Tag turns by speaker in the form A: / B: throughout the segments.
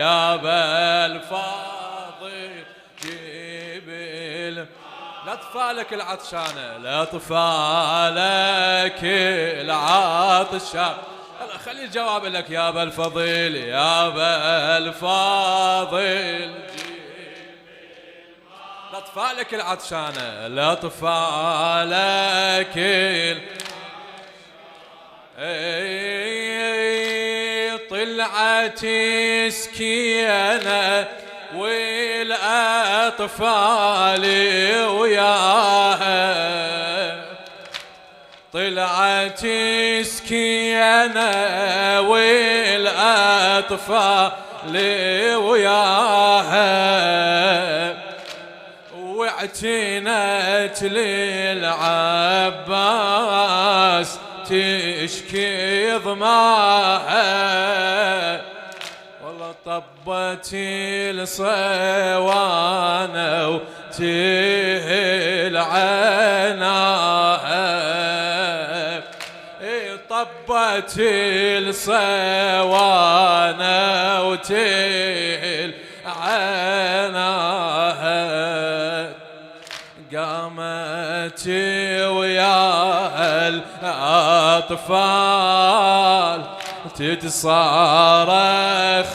A: يا بالفاضل جيب لأطفالك العطشانة، لأطفالك العطشانة. يلا خلي الجواب لك يا بالفضيل، يا بالفاضل لأطفالك العطشانة، لأطفالك طلعت سكينة والأطفال وياها، طلعت سكينة والأطفال وياها، واعتنت للعباس تشكي ضماها، والله طبت الصوانة وتهل عناها، طبت الصوانة وتهل عناها، قامت ويا الأطفال تتصارخ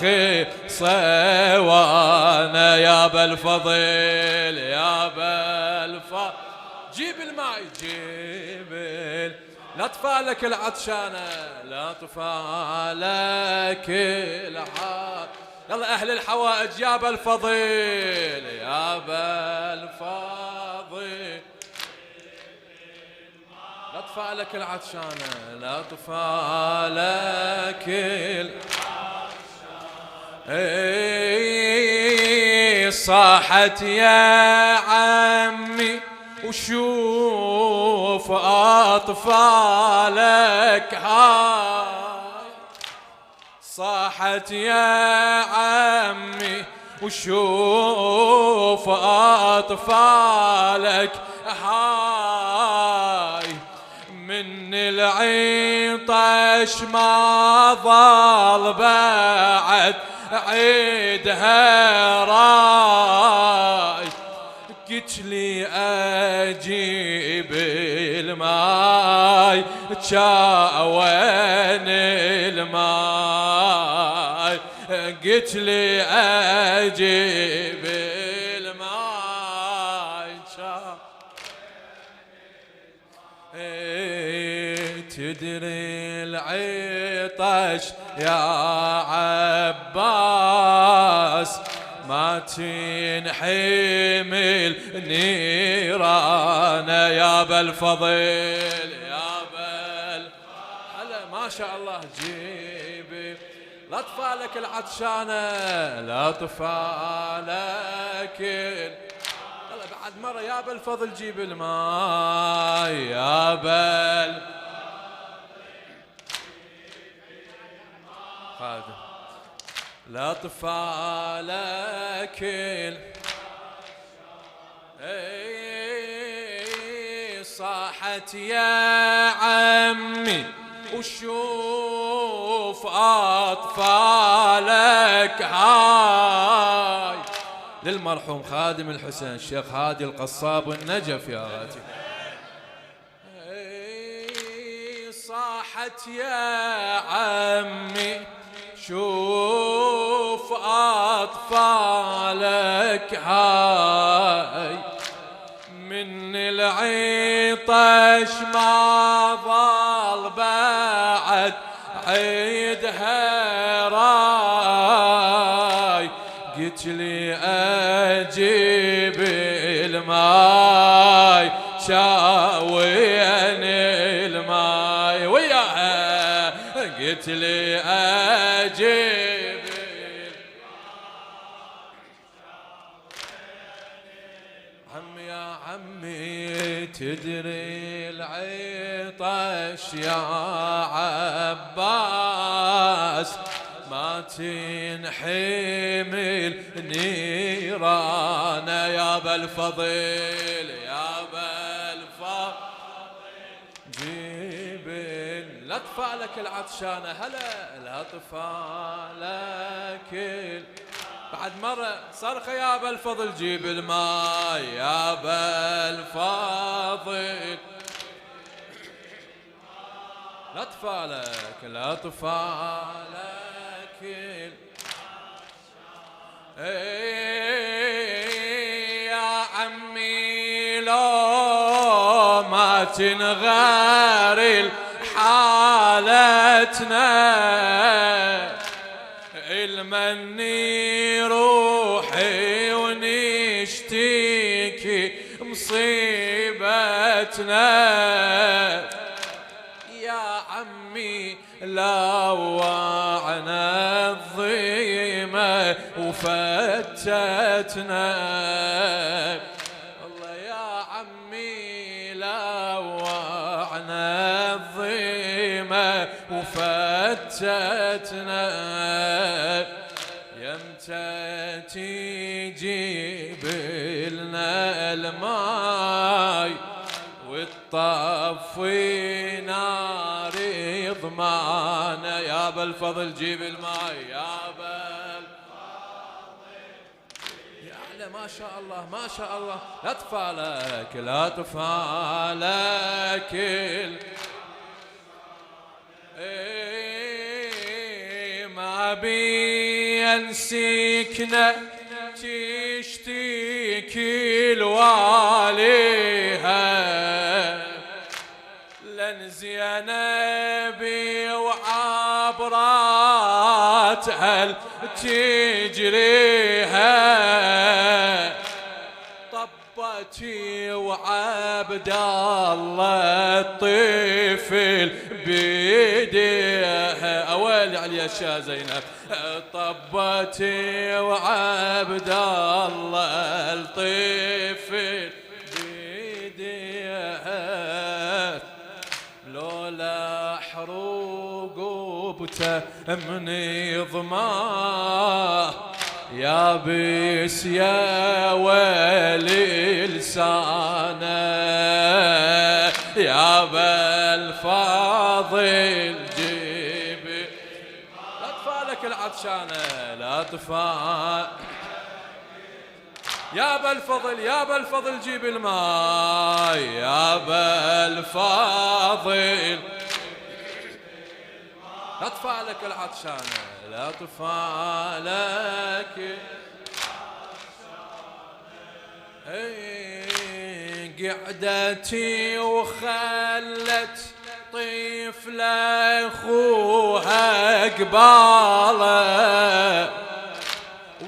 A: صوانا، يا بالفضيل يا بالفضيل جيب الماء، جيب لأطفالك العطشانة، لأطفالك العطشانة. يلا أهل الحوائج يا بالفضيل، يا بالفضيل لأطفالك العطشانة، لأطفالك العطشانة. صاحت يا عمي وشوف أطفالك هاي، صاحت يا عمي وشوف أطفالك هاي، من العطش ما ظل بعد عيدها راي، قلت لي أجيب الماي وين الماي، قلت لي أجيب الماي تدري العطش يا عباس ما تنحمل نيران، يا بالفضيل يا بال هلا ما شاء الله. جيبي لأطفالك العطشانة، لأطفالك هلا بعد مرة يا بالفضل جيب الماء، يا بال خادم لأطفالك صاحت يا عمي وشوف أطفالك هاي، للمرحوم خادم الحسين الشيخ هادي القصاب والنجف يا غاتي. صاحت يا عمي شوف أطفالك هاي، من العطش ما ظل بعد عيدها راي، قلت لي أجيب الماي شاوين الماي وياها، قلت لي أجيب عمي يا عمي تدري العطش يا عباس ما تنحمل نيران، يا بالفضيل يا بالفضيل جيب اطفالك العطشانة هلا الاطفالك بعد مرة صرخة يا ابا الفضل جيب الماء يا ابا الفاضل الاطفالك يا عمي لو ما تنغير حالتنا المني روحي ونشتكي مصيبتنا يا عمي لوعنا الظيمة وفتتنا الله يا عمي لوعنا الظيمة وفتتنا يمتى تجيب لنا الماي والطفي نار ضمانه يا ابا الفضل جيب الماي يا ابا يا على ما شاء الله ما شاء الله اطفالك ما بينسيكنا تشتكي الواليها لن زينبي وعبراتها تجريها طبتي وعبد الله الطفل بيديها اويلي على يا زينب طبتي وعبد الله الطفل بيديها لولا حروق وبته من ضماه يا بس يا ويلي لسانه يا بالفاضل جيب اطفالك العطشانه الاطفال يا بالفضل يا بالفضل جيب الماء يا بالفاضل اطفالك العطشانه اطفالك قعدتي وخلت طفل اخوها قباله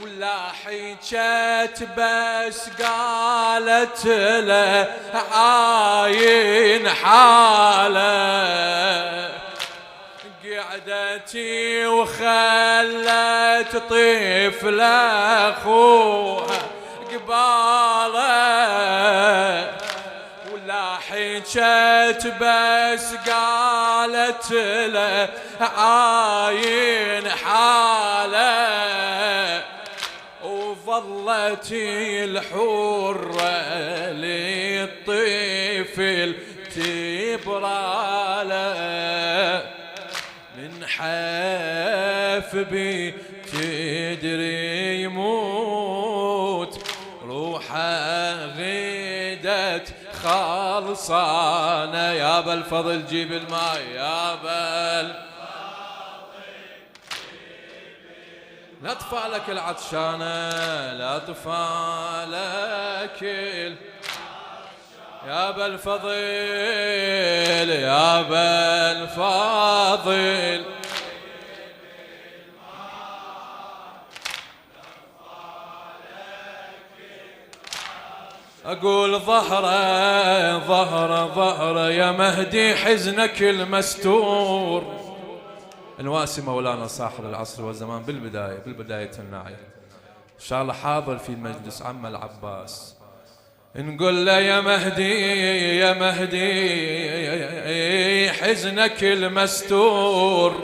A: ولا حكت بس قالت له عاين حاله قعدتي وخلت طفل اخوها قباله ولا حكت بس قالت له عاين حاله وظلت الحرة للطفل تبراله من حافبي تدري يموت روحه غيدت خالصانه يا بالفضل جيب الماء يا بال لاطفالك العطشانه لاطفالك يا بالفضل يا بالفاضل أقول ظهره ظهره ظهره يا مهدي حزنك المستور الواسي مولانا صاحب العصر والزمان بالبداية الناعية إن شاء الله حاضر في مجلس عم العباس نقول له يا مهدي يا مهدي حزنك المستور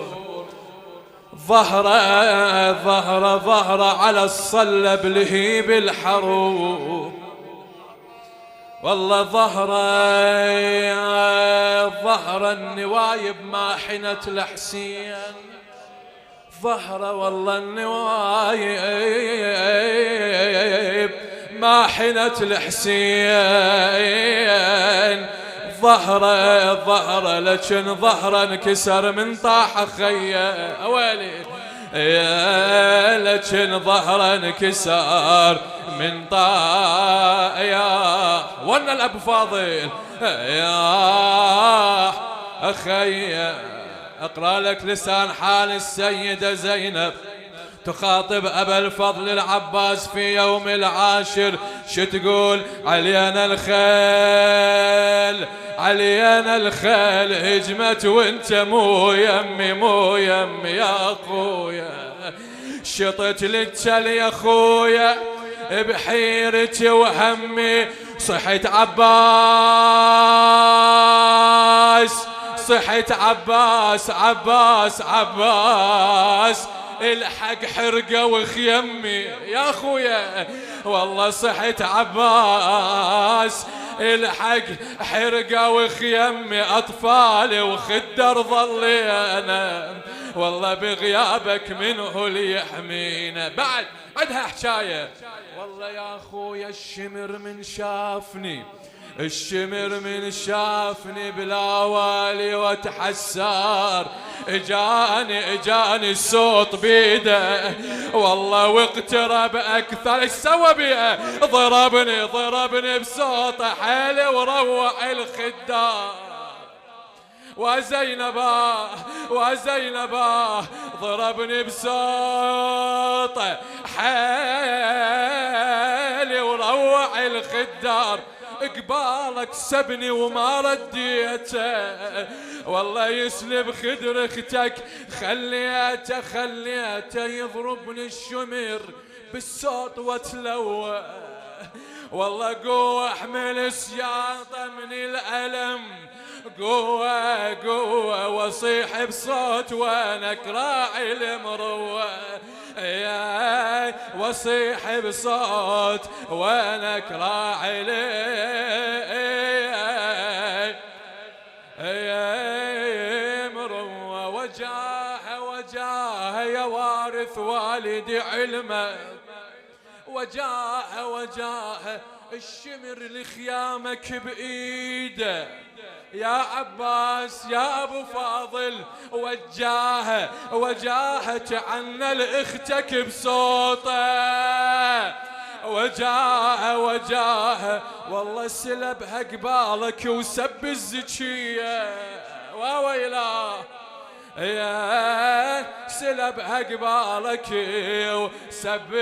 A: ظهره ظهره ظهره على الصلب لهيب الحروب والله ظهر النوايب ماحنة الحسين، ظهره والله النوايب ماحنة الحسين، ظهره لكن ظهره انكسر من طاح خيه اويلي، يا لكن ظهره انكسر من طاح يا وانا الاب فاضل يا اخي. اقرا لك لسان حال السيدة زينب تخاطب أبا الفضل العباس في يوم العاشر، شو تقول؟ علينا الخيل علينا الخيل هجمت وانت مو يمي يا اخويا، شطت للتل يا اخويا بحيرتي وهمي، صحت عباس صحت عباس الحق حرقة وخيمي يا اخويا، والله صحت عباس الحق حرقة وخيمي، اطفالي وخدر ظلي انا، والله بغيابك منه اللي يحمينا. بعد عندها حكاية، والله يا اخويا الشمر من شافني بلا والي وتحسار، اجاني الصوت بيده والله واقترب اكثر، ايش سوى بيه؟ ضربني بصوته حيل وروع الخدار، وزينبا ضربني بصوته حيل وروع الخدار، قبالك سبني وما رديته، والله يسلب خدر اختك خليته يضربني الشمر بالصوت واتلوى، والله قوة احمل سياطة من الألم، قوة وصيح بصوت وانا كراعي المروة، يا وصيح بصوت وانا كراعي المروة، وجاه يا وارث والدي علمه، وجاه الشمر لخيامك بإيده يا عباس يا ابو فاضل، وجاه تعنى لاختك بصوته، وجاه والله سلبها قبالك وسب الزكية وويلا، يا سلبها قبالك وسب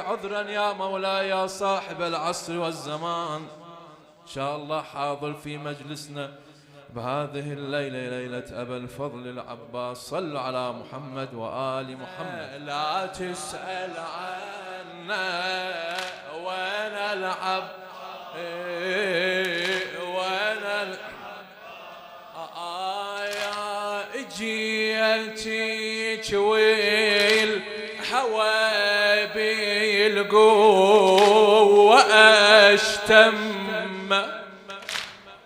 A: عذرا يا مولاي يا صاحب العصر والزمان، إن شاء الله حاضر في مجلسنا بهذه الليلة، ليلة أبا الفضل العباس، صلوا على محمد وآل محمد. لا تسأل عنا وأنا العب وأنا جيتك والهوى بالقوة أشتم،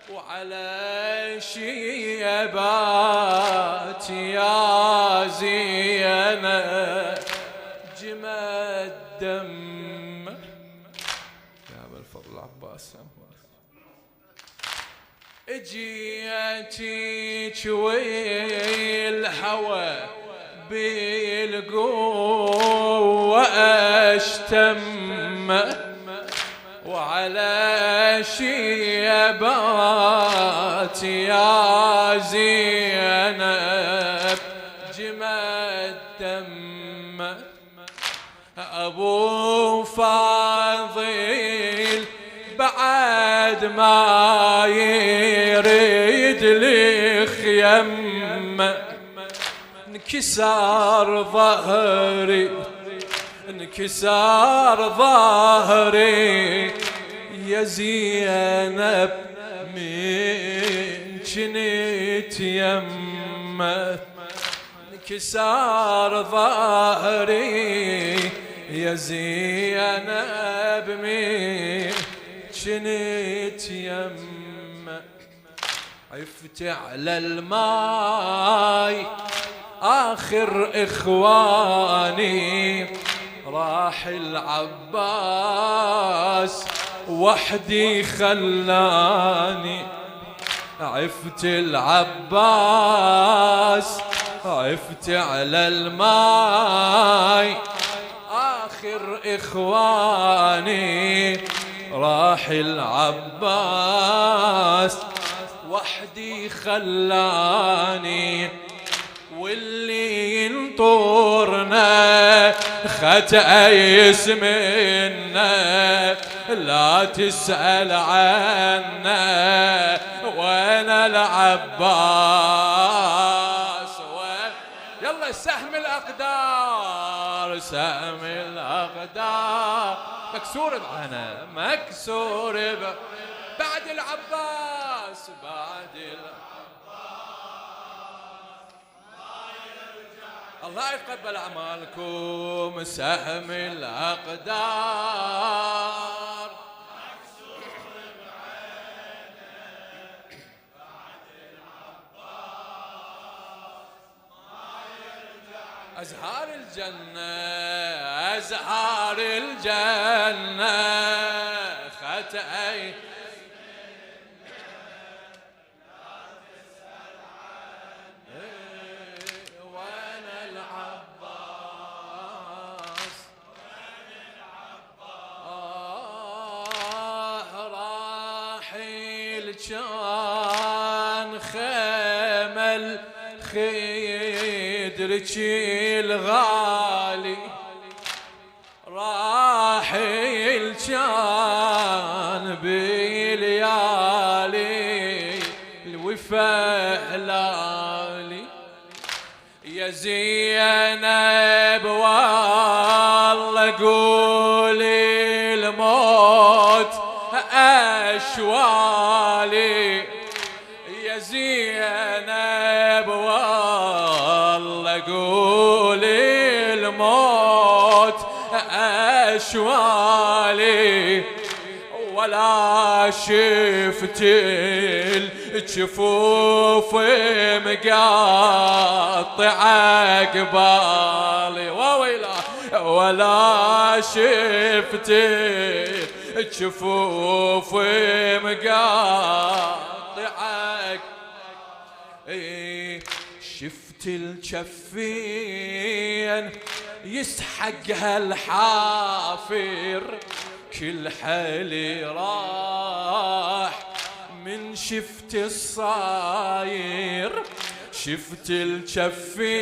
A: وعلى شيبات يا زينب جمد دم، يا أبا الفضل العباس جيتك والهوى بالقوة أشتم، وعلى شيبات يا زينب جمد دم، أبو فاضل بعد ما يريد الخيم، انكسار ظهري يا زينب من جنيت يمه، انكسار ظهري يا زينب من جنت يمه، عفت على الماي آخر إخواني، راح العباس وحدي خلاني، عفت العباس عفت على الماي آخر إخواني، راح العباس وحدي خلاني، واللي ينطرنا ختأيس منا، لا تسأل عنا وانا العباس يلا سهم الأقدار سهم الأقدار مكسور بعنا مكسور بعد العباس بعد الله يتقبل أعمالكم سهم الأقدار مكسور بعينه بعد العباس ما يرجع أزهار الجنة أزهار الجنة ختأي كان خمل خيدرك الغالي، راحل كان بليالي الوفا هلالي، يا زينب والله قولي الموت أشوالي، يا زينب والله قولي الموت أشوالي، ولا شفت الجفوف مقاطعة قبالي ولا شفت الجفوف مقاطعك، شفت الجفين يسحقها الحافر، كل حالي راح من شفت الصاير، شفت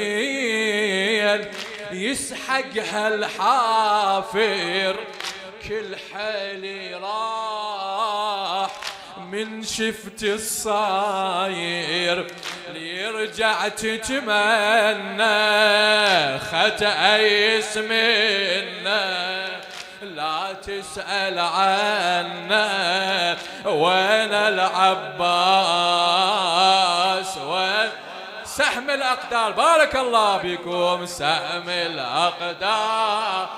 A: الجفين يسحقها الحافر، كل حالي راح من شفت الصاير، اللي رجع تتمنى ختأيس منا، لا تسأل عنا وانا العباس سهم الأقدار بارك الله بكم سهم الأقدار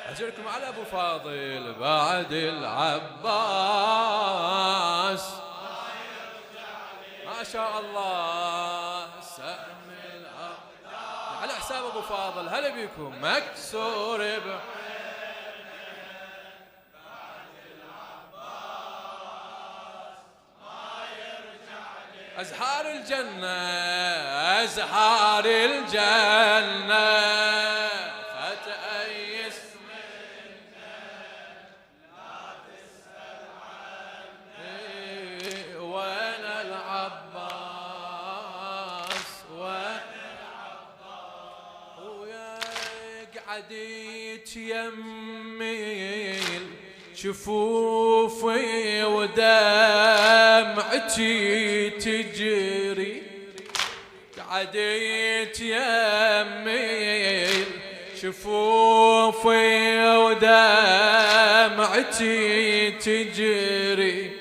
A: أجركم على أبو فاضل بعد العباس ما شاء الله سهم الأقدار على حساب أبو فاضل هلا بكم مكسور أزهار الجنة أزهار الجنة فتأيس منك لا تسأل عني وأنا العباس ويقعد يتيمل شفوفي ودمعتي تجري، قعدت يميل شفوفي ودمعتي تجري،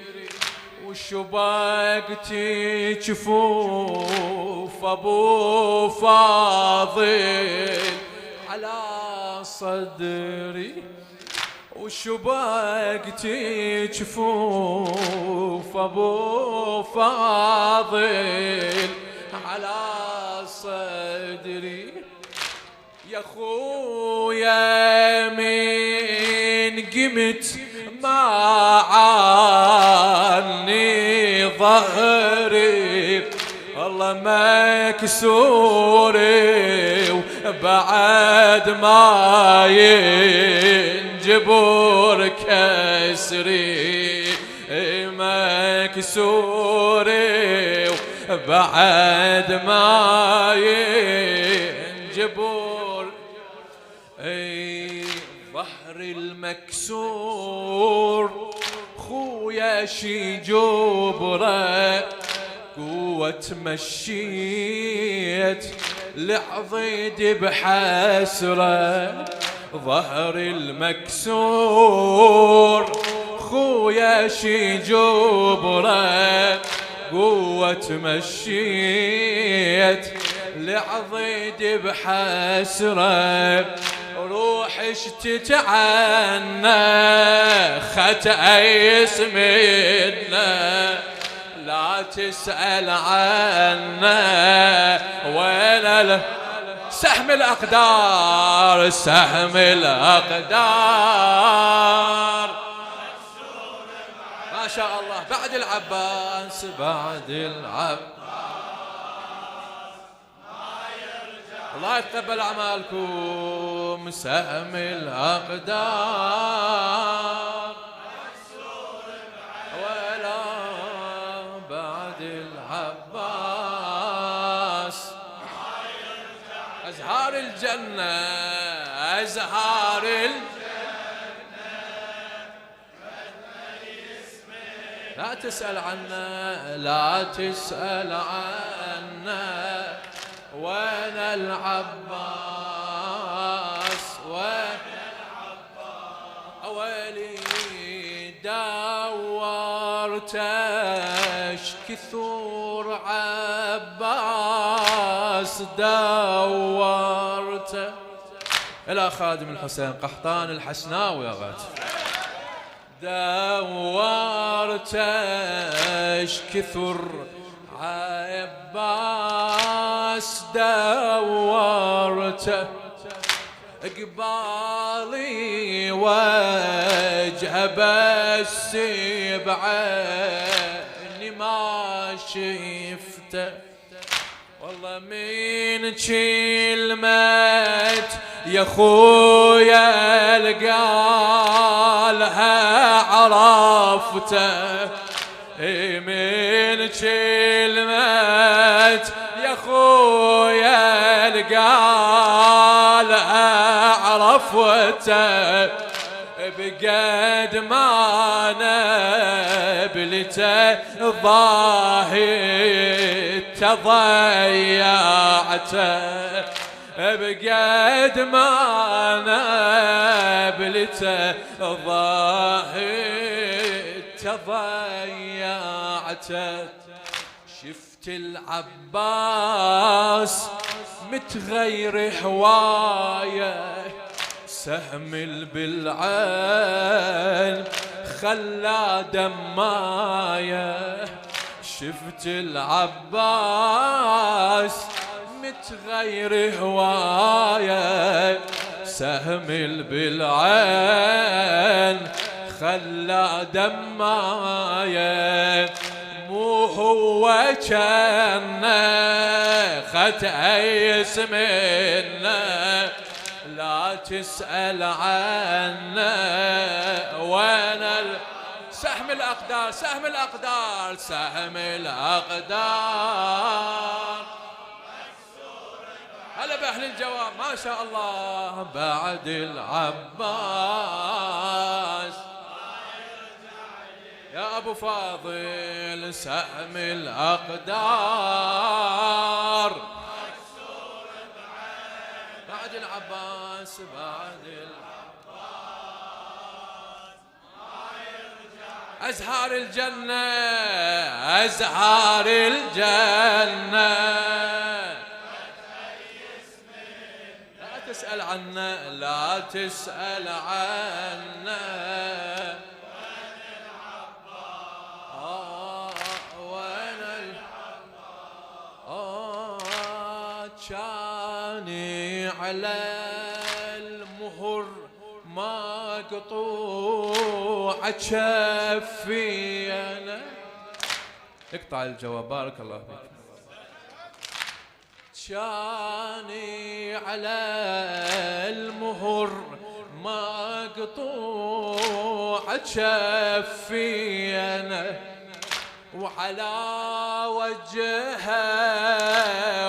A: وش وشبقتي جفوف ابو فاضل على صدري، وشبقتي جفوف ابو فاضل على صدري. يا خويا من قمت ما عني ظهري، والله مكسوري وبعد ما ينجبر كسري، مكسوري وبعد ما ينجبر. ظهر المكسور خويا شي جبره، قوة مشيت لعضيد بحسرة. ظهر المكسور خويا شي جبره، قوة مشيت لعضيد بحسرة. روح اشتت عنا ختأيس منا، لا تسأل عنا وين سهم الأقدار، سهم الأقدار. ما شاء الله. بعد العباس، بعد العباس الله يتقبل أعمالكم. سهم الأقدار ولا بعد العباس. أزهار الجنة، أزهار الجنة، لا تسأل عنا، لا تسأل عنا وين العباس، وين العباس. أولي دورتش كثور عباس، دورته إلى خادم الحسين قحطان الحسناوي أغات. دورتش كثر عباس، دورته قبالي وجه بس بعيني ما شفته. والله من كلمة يا خويا القالها عرفته، من كلمة يا خويا القالها عرفته. بقد ما نبلته ضاهي تضيعته، بقد ما نبلته ضاهي تضيعته. شفت العباس متغير هوايه، سهم بالعين خلى دمايه. شفت العباس متغير هوايه، سهم بالعين خلى دمايه. مو هو كان ختأيس منا، لا تسأل عنا وين سهم الأقدار، سهم الأقدار، سهم الأقدار. هلا بأهل الجواب ما شاء الله. بعد العباس يا أبو فاضل، سهم الأقدار. بعد العباس، بعد العباس أزهار الجنة، أزهار الجنة. لا تسأل عنا، لا تسأل عنا. كاني على المهر مقطوع كفي أنا. اقطع الجواب بارك الله فيك. كاني على المهر مقطوع كفي أنا، وعلى وجهها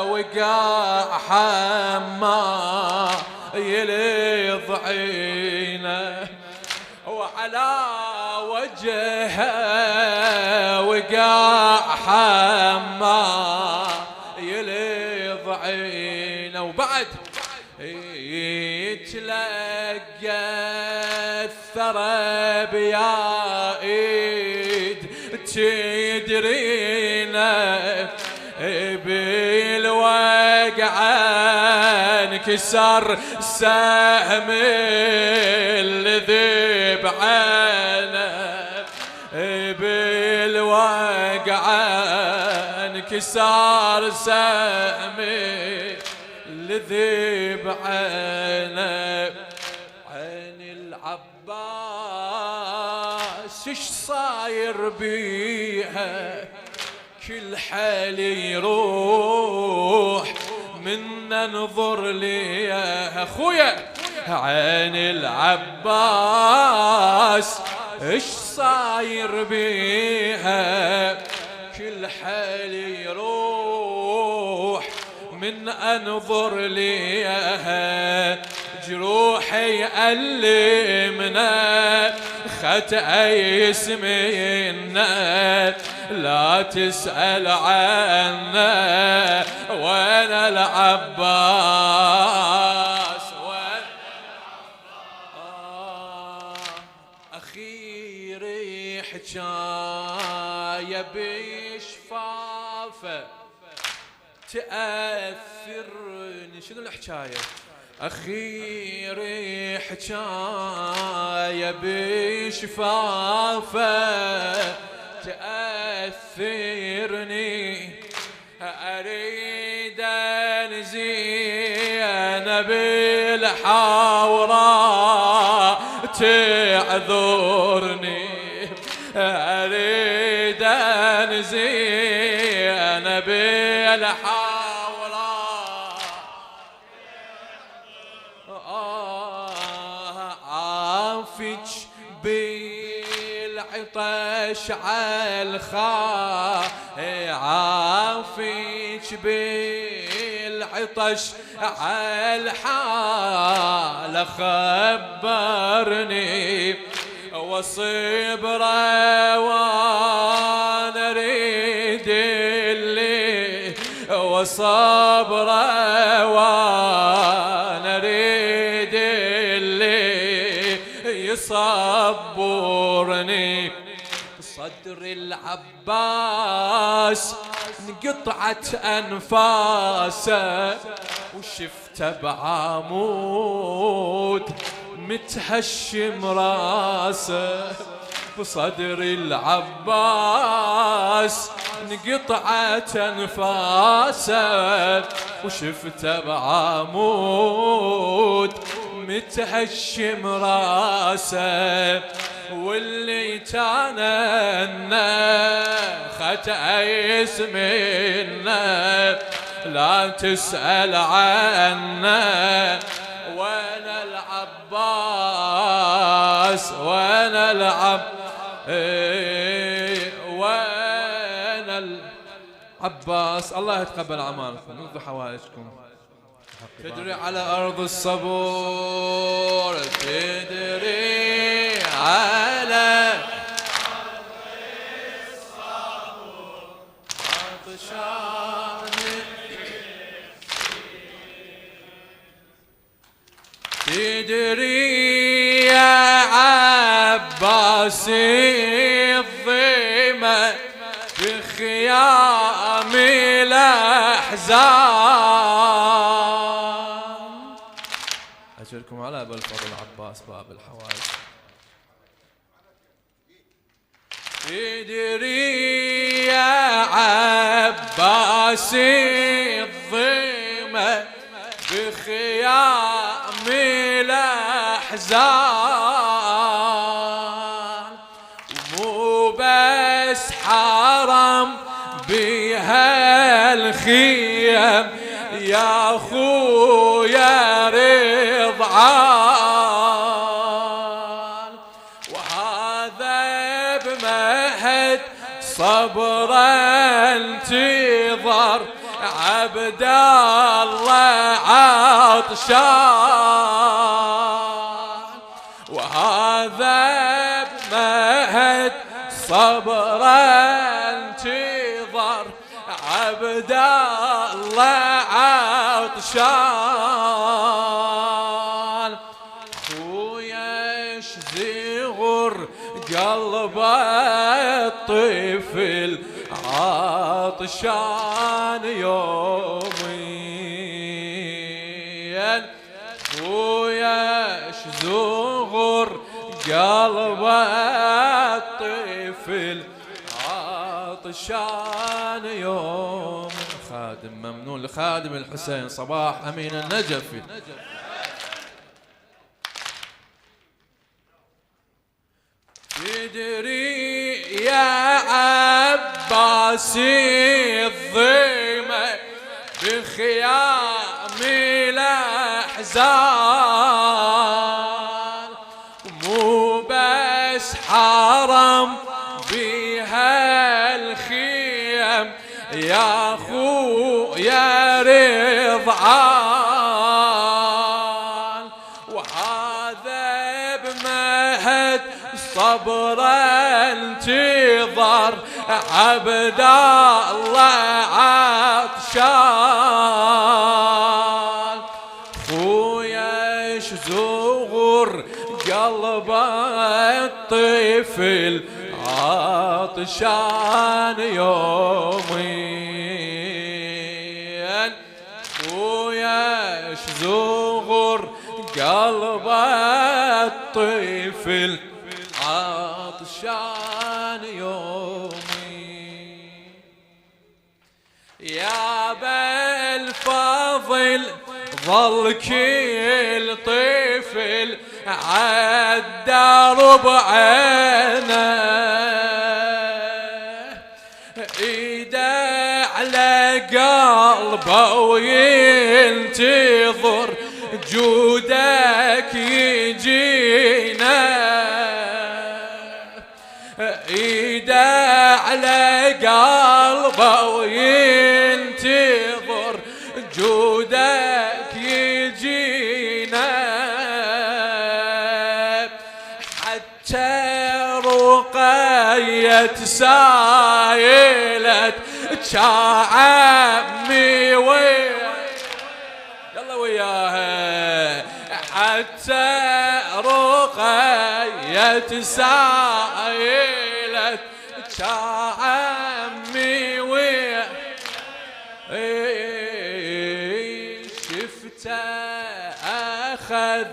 A: وقع حما يلظ عينه، وعلى وجهها وقع حما يلظ عينه. وبعد يتلقى الثرى بيا ايد تدرينا بالوقعة انكسر سهم الذي بعينه، بالوقعة انكسر سهم الذي بعينه. عين العباس ايش صاير بيها، كل حال يروح من ننظر ليها. اخويا عين العباس ايش صاير بيها، كل حال يروح من انظر ليها. جروحي ألمنا خطأ يسمينا، لا تسأل عنا وانا العباس. أخيري حكاية بشفافة تأثرني. شنو الحكاية؟ أخيري حكاية بشفافة تأثرني، أريد أنزين بالحوراء تعذرني، أريد أنزين بالحوراء. عافج بالعطش عالخا، عافج بالعطش عالحال خبرني، وصبره وانا اريد اللي، وصبره وانا اريد اللي يصبرني. صدر العباس انقطعت انفاسه، وشفته بعمود متهشم راسه. بصدر العباس انقطعت انفاسه، وشفته بعمود متهشم راسه. واللي تاننا خطأ يسمينا، لا تسأل عنا وانا العباس، وانا وانا العباس. الله يتقبل اعمالكم ويقضي حوائجكم. تدري على ارض الصبور، تدري على تدري يا عباسي الظيمة بخيام الأحزان. أجركم على أبا الفضل عباس باب الحوائج. ادري يا عباسي الضيمة بخيام الأحزان، ومو بس حرم بها الخيم يا خويا رضعان، وهذا بمهد صبرا انتظر عبد الله عطشان، وهذا بمهد صبرا انتظر عبد الله عطشان. خويا شزغر قلب الطفل عطشان يومين، خويا شزغر قلب الطفل عطشان يوم. خادم ممنون لخادم الحسين صباح أمين النجفي. تدري يا عباسي الضيمة بخيام الأحزان، مو بس حرم بها الخيم يا خويا رضعان، وهذا بمهد صبرا انتظر عبد الله عطشان. خويا شزغر قلب الطفل عطشان يومين، خويا شزغر قلب الطفل عطشان يومي. يا بالفضل ظل كل طفل عالدرب عينه، ايده على قلبه وينتظر جودك يجينا، ايده على قلبه وينتظر جودك يجينا، حتى رقية سايلت عمي يلا وياها، حتى رقية سايلت عمي شفته أخذ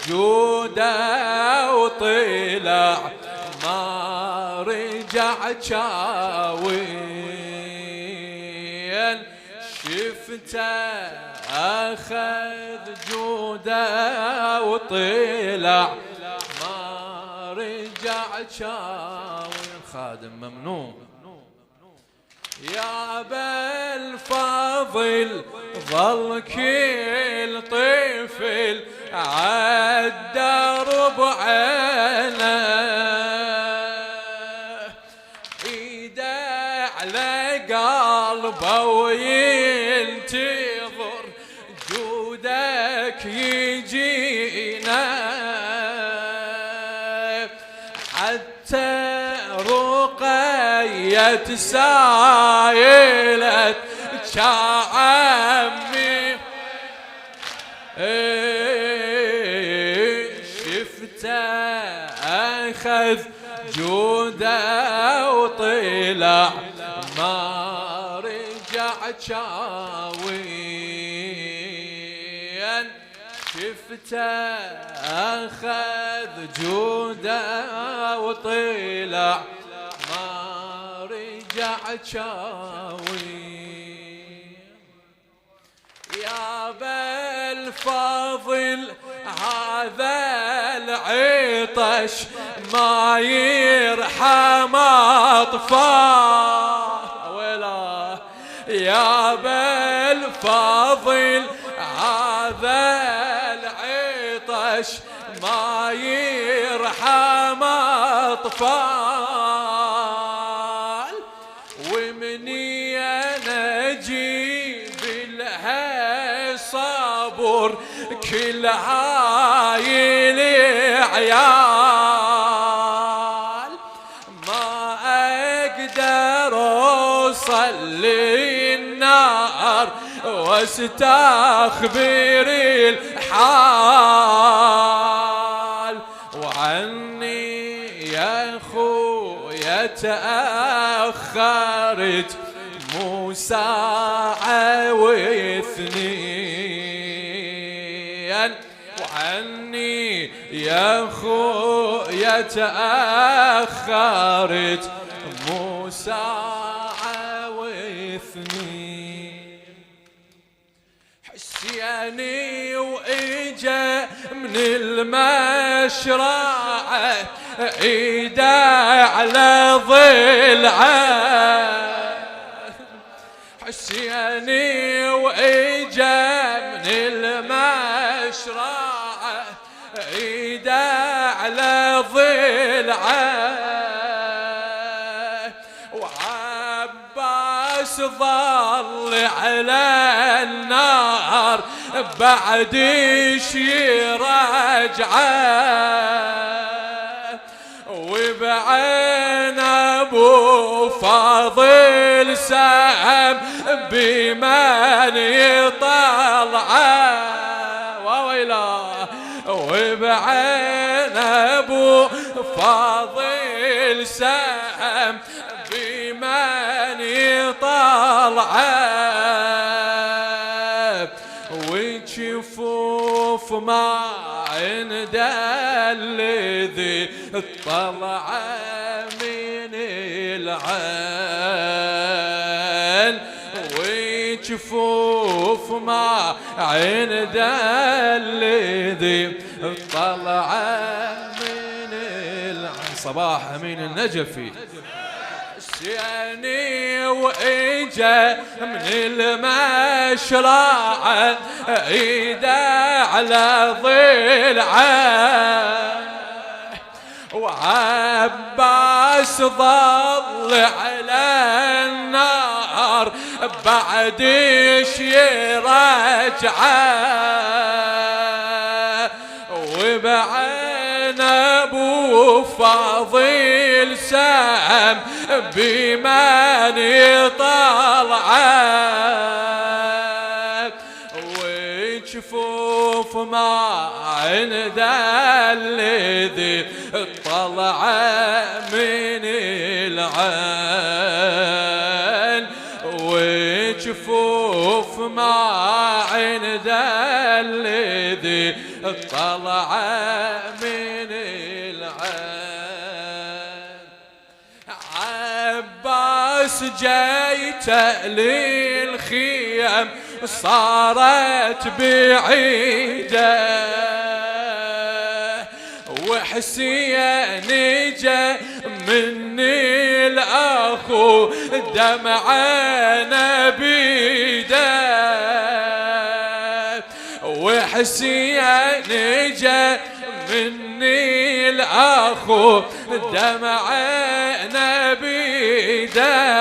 A: جوده وطلع ما رجع شاوين، شفته أخذ جوده وطلع ما رجع شاوين. خادم ممنون. يا بالفضل ظل كل طفل عالدرب عينه، ايده على قلبه وينتظر جودك يجينا، حتى رقية سايلت عمي شفته أخذ جوده وطير طلع ما رجع شاوين شفته أخذ جوده وطلع ما رجع شاوين يا بالفضل هذا العطش ما يرحم أطفال ولا يا بالفضل هذا العطش ما يرحم أطفال ومني أنا أجيب لها صبر كل هاي العيال ما أقدر أوصل للنار واستخبر الحال وعني يا أخويا تأخرت مو ساعة واثنين وعني يا أخويا تأخرت مو ساعة واثنين حسياني وإجا من المشرعة إيده على ضلعه حسياني وإجا من المشرعة إيده على ضلعه وعباس ظل على النار بعد يرجعه وبعين أبو فاضل سام بمن يطلعه وويله وبعين أبو فاضل سام بمن يطلعه وجفوف ما عند الذي طلع من العين وجفوف ما عند الذي طلع من العين صباح أمين النجفي سياني وإجا من المشرعة إيده على ضلعه وعباس ظل على النار بعد يرجعه وبعين أبو فاضل سام بمن يطلعه وجفوف ما عند الذي طلع من العين وجفوف ما عند الذي طلع من العين عباس جيت للخيم صارت بعيدة وحسين جا مني الأخو دمعنا بيده وحسين جا مني الأخو دمعنا بيده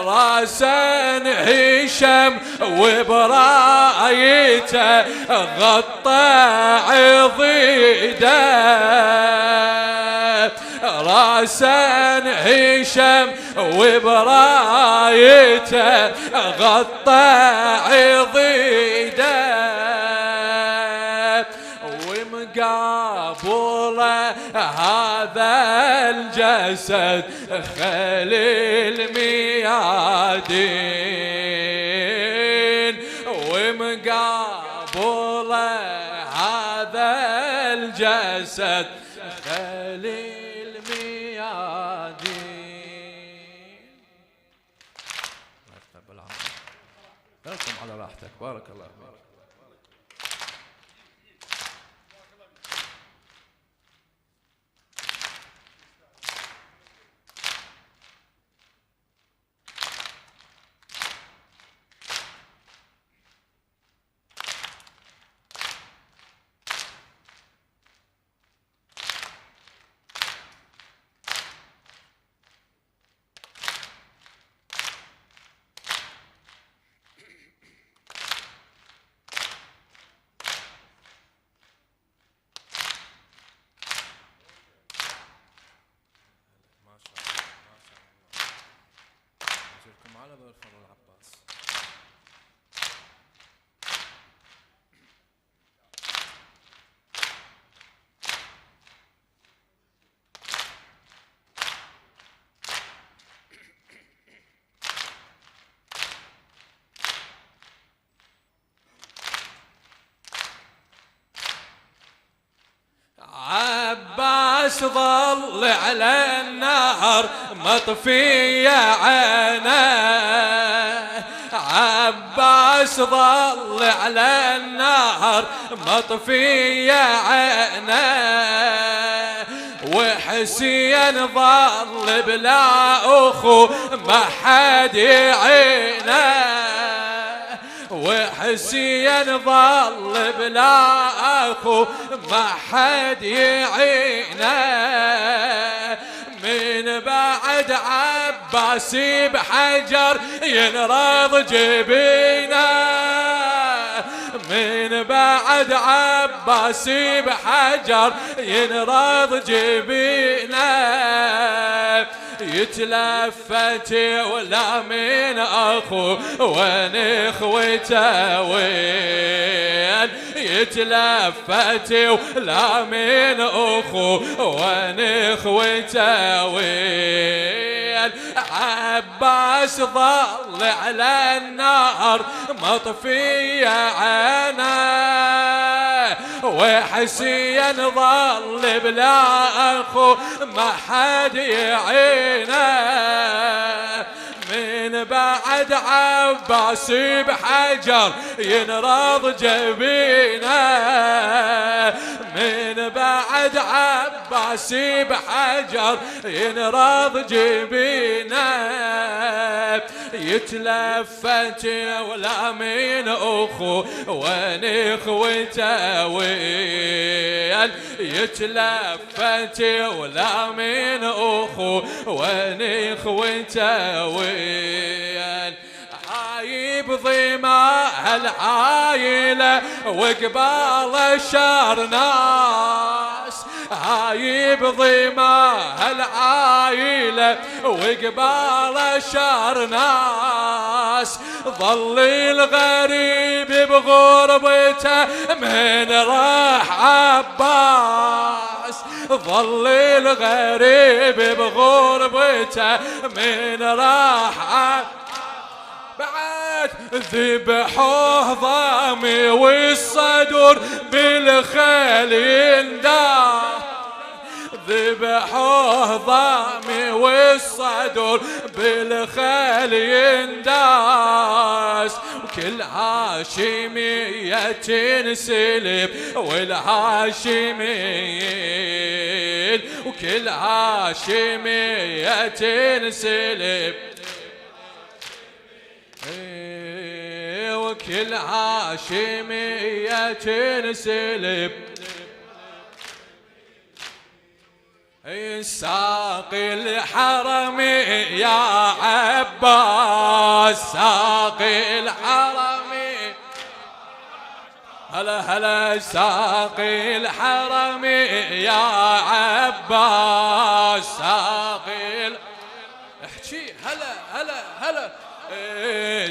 A: راسن هشام وبرايته غطى عضيده راسن هشام وبرايته غطى عضيده ومقابله هذا الجيش الجسد خلي الميادين ومقابله هذا الجسد خلي الميادين. الله يقبل عمرك. اركم على راحتك. بارك الله فيك. على ذو الفضل العباس. عباس ظل على النهر مطفي عينه، عباس ظل على النهر مطفي عينه، وحسين ظل بلا أخو ما حد يعينه، وحسين ظل بلا أخو ما حد يعينه، من بعد عباس بحجر ينرض جبينه، من بعد عباس بحجر ينرض جبينه، يتلفت ولا من أخو وين إخوته وين، يتلفت ولا من أخو وين إخوته وين، عباس ظل على النار مطفي عينه، وحسين ظل بلا أخو ما حد يعينه، من بعد عباس بحجر ينرض جبينه، من بعد عباس بحجر ينرض جبينه، يتلفت ولا من أخو وين إخوته وين، يتلفت ولا من أخو وين إخوته وين، عايب ضيماء العايلة وقبال الشر ناس، عايب ضيماء العايلة وقبال الشر ناس، ظل الغريب بغربته من راح عباس، ظل الغريب بغربته من راح عباس، بعد ذبحوه ضامي والصدر بالخيل ينداس، ذبحوه ضامي والصدر بالخيل ينداس، وكل هاشمية تنسلب والهاشميين، وكل هاشمية تنسلب وكل هاشمية تنسلب، ساقي الحرم يا عباس، ساقي الحرم، هلا هلا ساقي الحرم يا عباس، ساقي احكي هلا هلا هلا،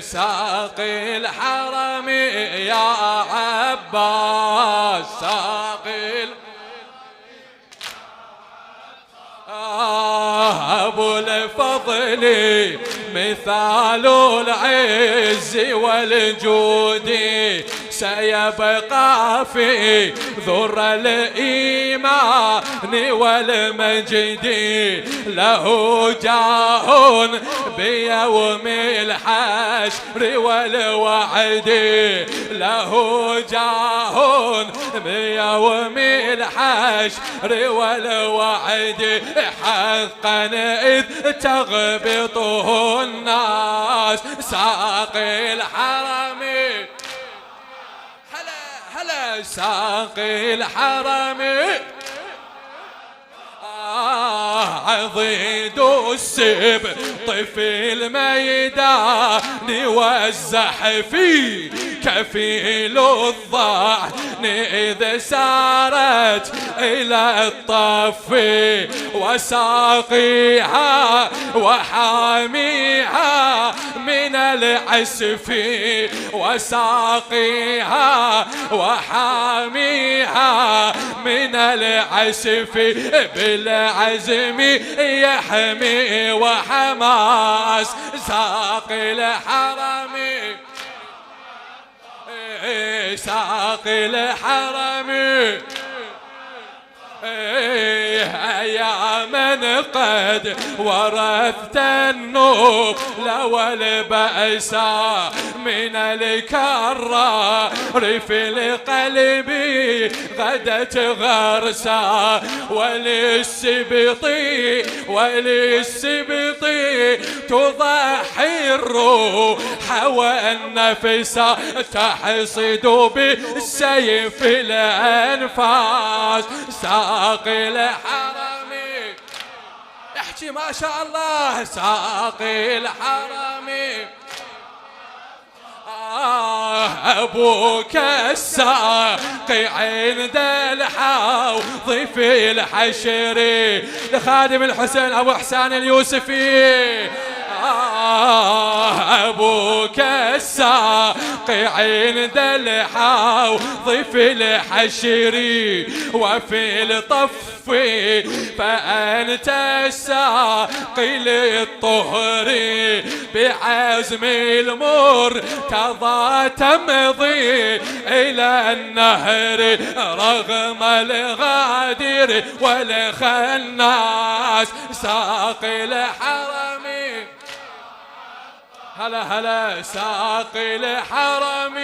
A: ساقي الحرم يا عباس، ساقي الفضل مثال العز والجود سيبقى في ذر الإيمان والمجد له جاه بيوم الحشر والوعد له جاه بيوم الحشر والوعد حقا إذ تغبطه الناس ساقي الحرم هلا ساقي الحرم عضيد السبط في الميدان والزحف كفيل الضعن إذا سارت إلى الطف وساقيها وحاميها من العسف وساقيها وحاميها من العسف بالعزم يحمي وحماس ساقي الحرم ساقي الحرم يا من قد ورثت النبل والبأس من الكرار في القلب غدت غرسا وللسبط تضحي الروح والنفس تحصد بالسيف الأنفاس ساقي الحرم احكي ما شاء الله ساقي الحرم أبوك الساقي عند الحوض في الحشر لخادم الحسين أبو حسان اليوسفي أبوك الساقي عند الحوض في الحشر وفي الطف فأنت الساقي للطهر بعزم المرتضى تمضي إلى النهر رغم الغادر والخناس ساقي الحرم هلا ساقي الحرم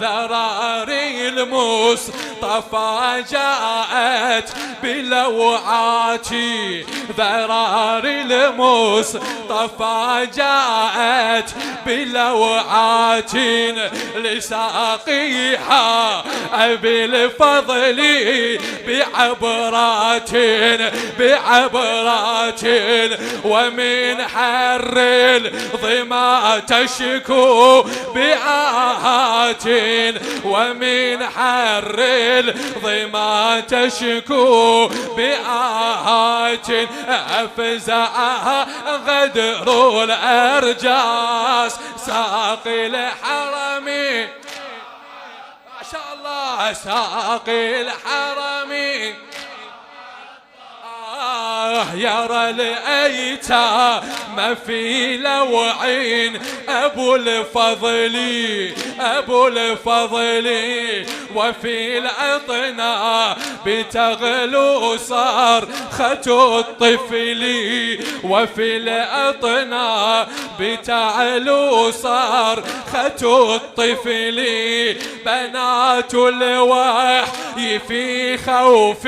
A: ذراري المصطفى جاءت بلوعات ذراري المصطفى جاءت بلوعات لساقيها بالفضل بعبرات ومن حر الظما تشكو ومن حر الظما تشكو بآهات أفزعها غدر الأرجاس ساقي الحرم ما شاء الله ساقي الحرم يرى الأيتام في لوعين أبو الفضل وفي الأطناء بتغلو صرخة الطفل وفي الأطناء بتعلو صرخة الطفل بنات الوحي في خوف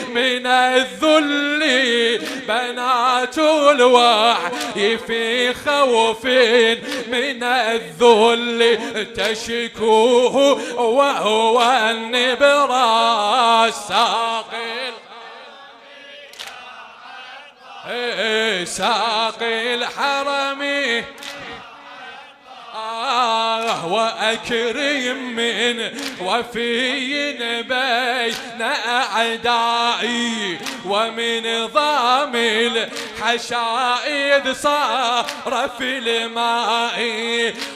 A: من الذل بنات الوحي في خوف من الذل تشكوه وهو النبراس ساقي الحرم وأكرم من وفي بين أعدائي ومن ضام حشائد صار في الماء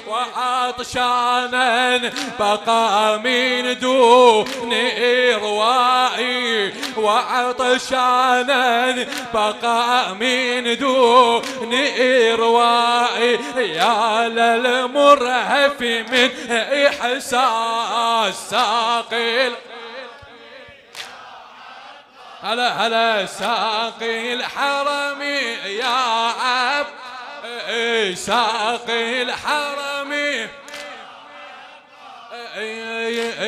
A: وعطشانا بقى من دون إروائي وعطشانا بقى من دون إروائي يا للمرهف من إحساس ساقي هلا هلا ساقي الحرم يا عب ساقي الحرم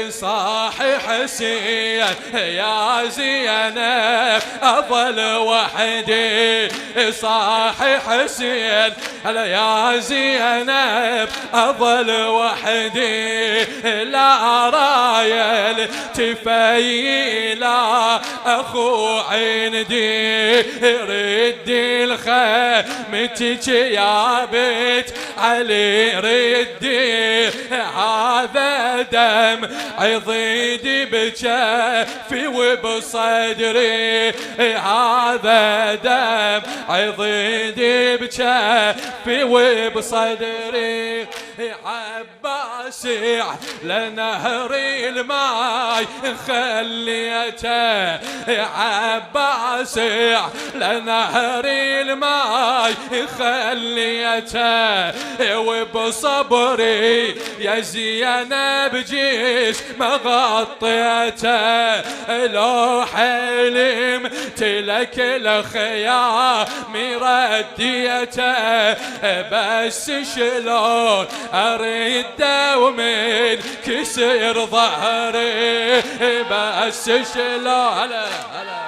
A: صاحي حسين يا زينب أظل وحدي صاحي حسين هلا يا زينب أظل وحدي لا رايل تفي لا أخو عندي ردي الخيمتك يا بيت علي ردي هذا دم عضيدي بجفي وبصدري هذا دم عضيدي بجفي وبصدري عباس لنهر الماي خليته عباس لنهر الماي خليته وبصبري يا زينب جيش مغطيته لو حلمت لك الخيام رديته بس شلون اريد ومن كسر ظهري بس شلون هلا هلا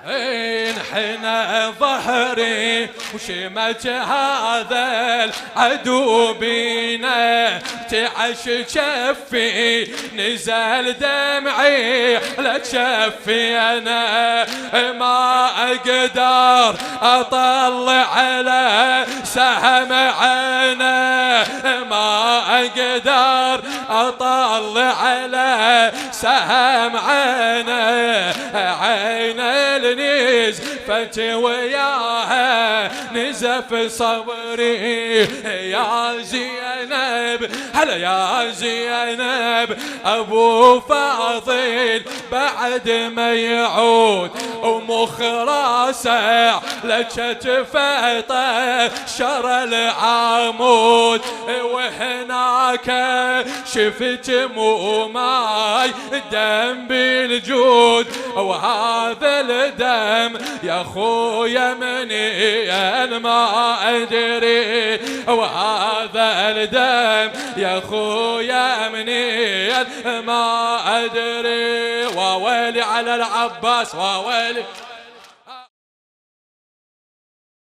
A: انحنى ظهري وشمت هذا العدو بينا تعش شفي نزل دمعي لشفي انا ما اقدر اطلع على سهم عينه ما اقدر اطلع على سهم عينه عينه نزفت وياها نزف صبري يا زينب هلا يا زينب ابو فاضل بعد ما يعود ومخ راسه لكتفه شر العمود وهناك شفت مو ماي دم بالجود وهذا الدم يا خويا منين ما ادري وهذا الدم يا خويا منين ما ادري وويلي على العباس وويلي